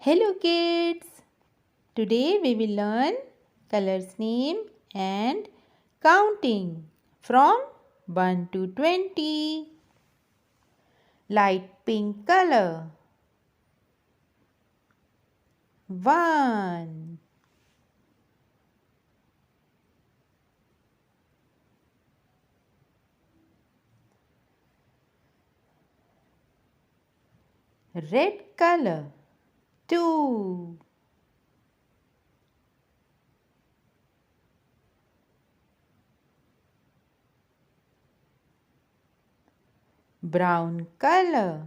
Hello kids! Today we will learn colors name and counting from 1 to 20. Light pink color 1. Red color 2. Brown color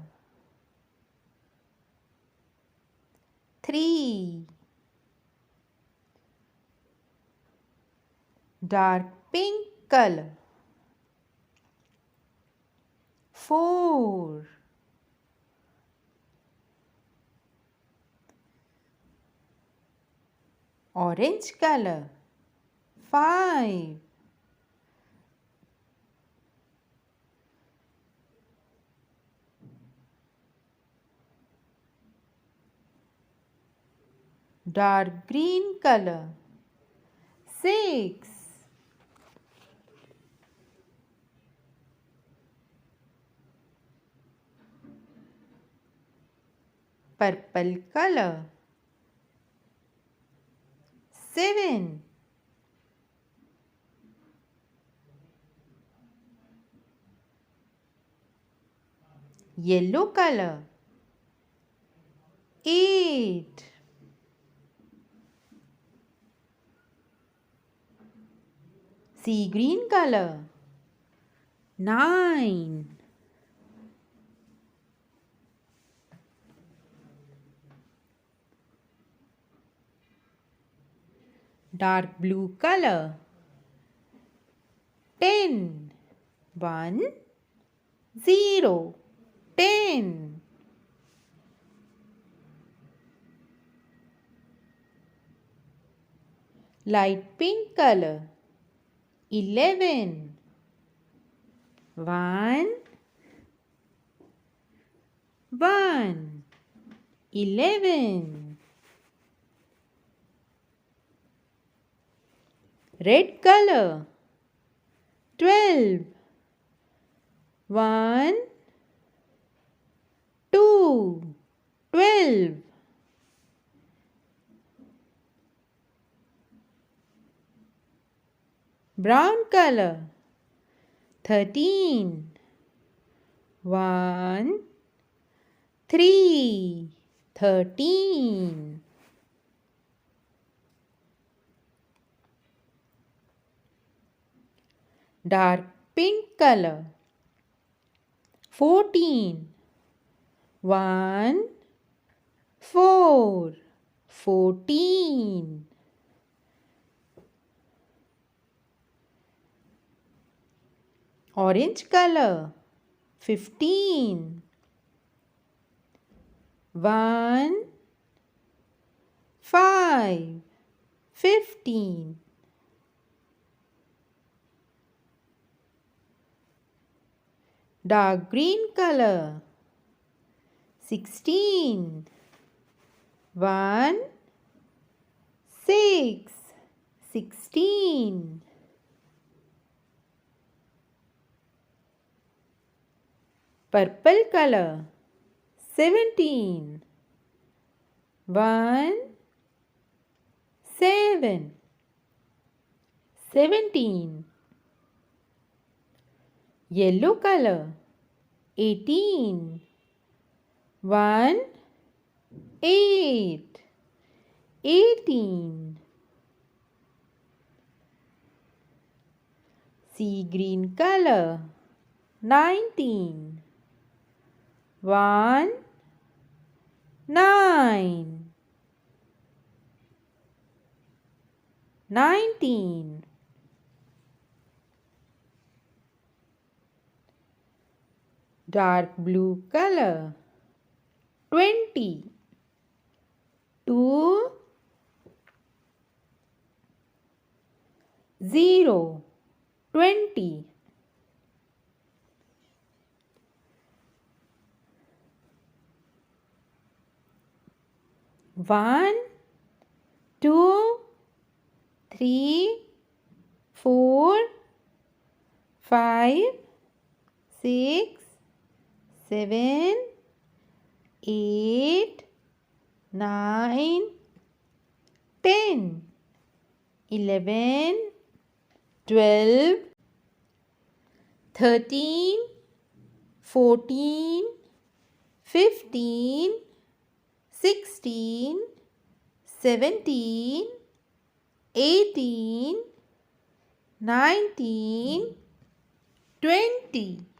3. Dark pink color 4. Orange color 5. Dark green color 6. Purple color 7. Yellow color 8. Sea green color 9. Dark blue color 10. 1 0 10. Light pink color 11. 1 1 11. Red color 12. 1 2 12. Brown color 13. 1 3 13. Dark pink color 14. 1 4 14. Orange color 15. 1 5 15. Dark green color 16. 1 6 16. Purple color 17. 1 7 17. Yellow color 18. 1 8 18. Sea green color 19. 1 9 19. Dark blue color 20. 2 0 20. 1, 2, 3, 4, 5, 6, 7, 8, 9, 10, 11, 12, 13, 14, 15, 16, 17, 18, 19, 20.